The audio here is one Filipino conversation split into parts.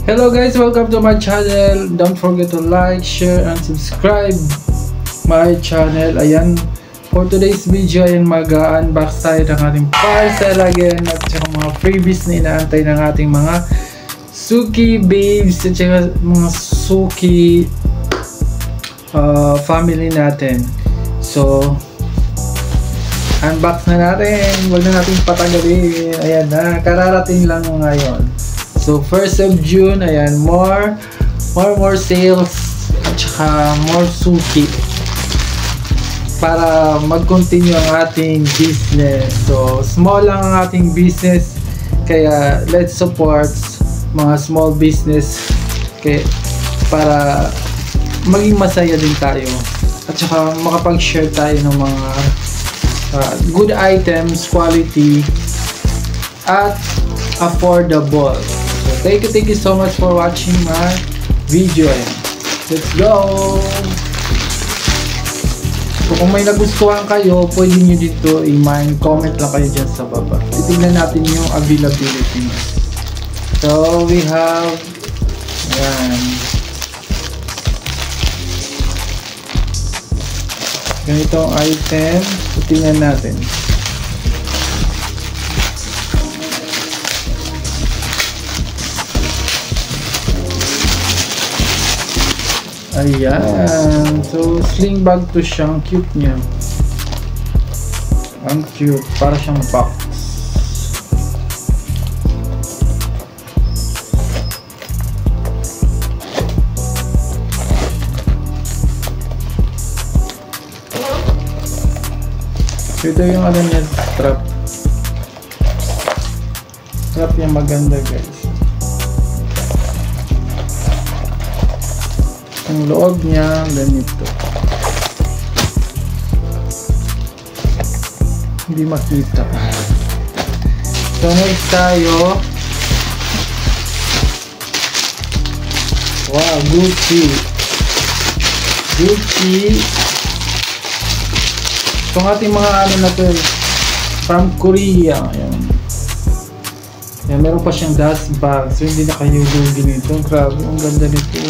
Hello guys, welcome to my channel. Don't forget to like, share, and subscribe my channel. Ayan, for today's video, ayan, mag-unbox tayo ng ating parcel again at saka mga freebies na inaantay ng ating mga Suki babes at saka mga Suki family natin. So, unbox na natin. Huwag na natin patagalin. Ayan na, kararating lang ngayon. So, 1st of June, ayan, more sales at saka more Suki para mag-continue ang ating business. So, small lang ang ating business, kaya let's support mga small business para maging masaya din tayo at saka makapag-share tayo ng mga good items, quality at affordable. So, thank you so much for watching my video. Let's go! So, kung may nagustuhan kayo, pwede nyo dito comment lang kayo dyan sa baba. Titignan natin yung availability. So, we have ayan, ganitong item. So, tingnan natin. Ayan. So, sling bag to siya. Ang cute niya. Ang cute. Para siyang box. So, ito yung ano niya, strap. Strap niya maganda, guys. Ang loob niya ganito, hindi makita. So next tayo, wow, Gucci. Itong ating mga ano na to, from Korea. Ayan. Ayan, meron pa siyang dust bag, so hindi na kayo lugi nito. Grabe, ang ganda nito.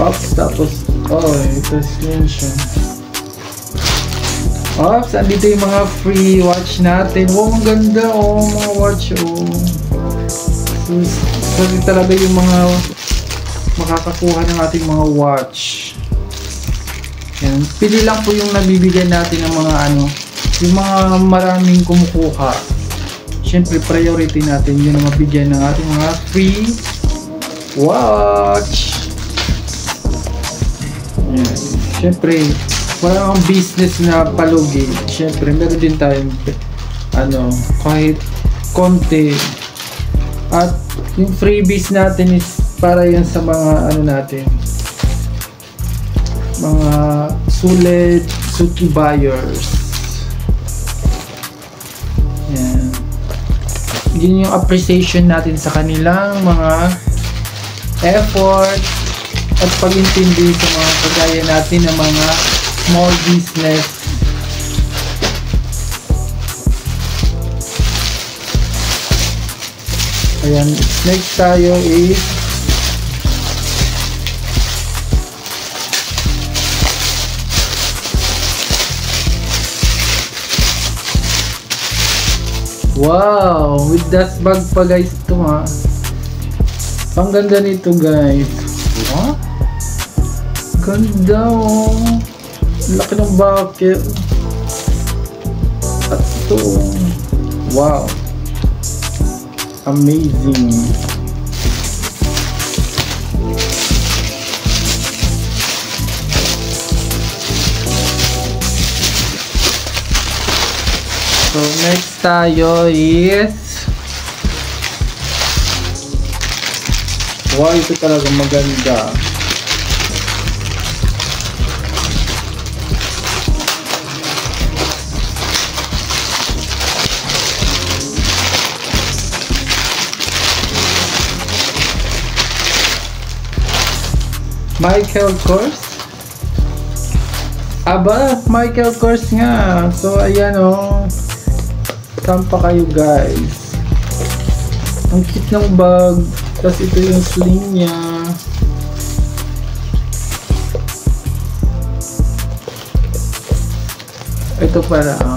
Ops, tapos, ito slim siya. Ops, andito yung mga free watch natin. Wow, ang ganda, mga watch, So, talaga yung mga makakakuha ng ating mga watch. Yan. Pili lang po yung nabibigyan natin ng mga yung mga maraming kumukuha. Siyempre, priority natin yun na mabigyan ng ating mga free watch. Yan. Siyempre, wala kang business na palugi. Siyempre, meron din tayong kahit konti. At yung freebies natin is para yan sa mga natin, mga sulit Suki buyers. Yan. Yun yung appreciation natin sa kanilang mga effort at pag-intindi sa mga kagaya natin ng mga small business. Ayan, next tayo is wow, with dust bag pa guys ito ha. Ang ganda nito guys. Huh? Ganda laki ng bucket. At ito, wow, amazing. So next tayo is wow, ito talaga maganda. Michael Kors. Aba, Michael Kors nga. So ayan Saan pa kayo guys? Ang cute ng bag. Tapos ito yung sling niya. Ito para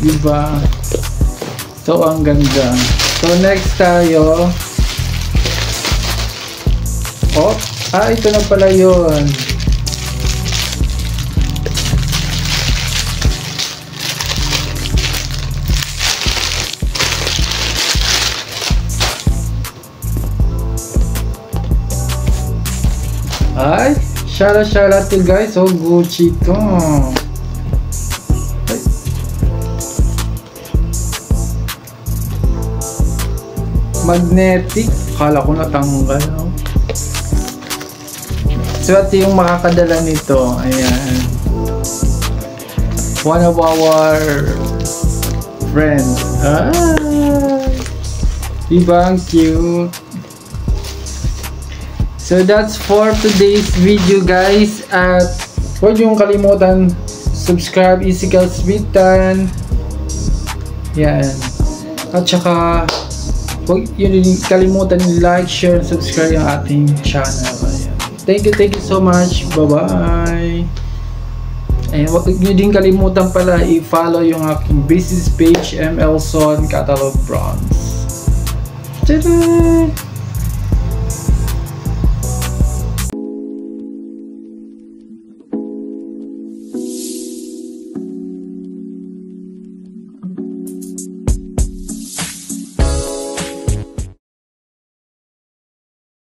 diba? So ang ganda. So next tayo. Oh, ito na pala yun. Ay, shara to guys. So Gucci to. Ay. Magnetic. Kala ko natanggal. No? So ito yung makakadala nito. Ayan. One of our friends. Diba ang cute? So that's for today's video guys. At huwag niyong kalimutan subscribe Ezekiel Sweetan. Yan. At saka huwag yun kalimutan like, share, and subscribe yung ating channel. Ayan. Thank you so much. Bye bye. And huwag nyo din kalimutan pala i-follow yung aking business page, ML Son Catalog Bronze. Tada!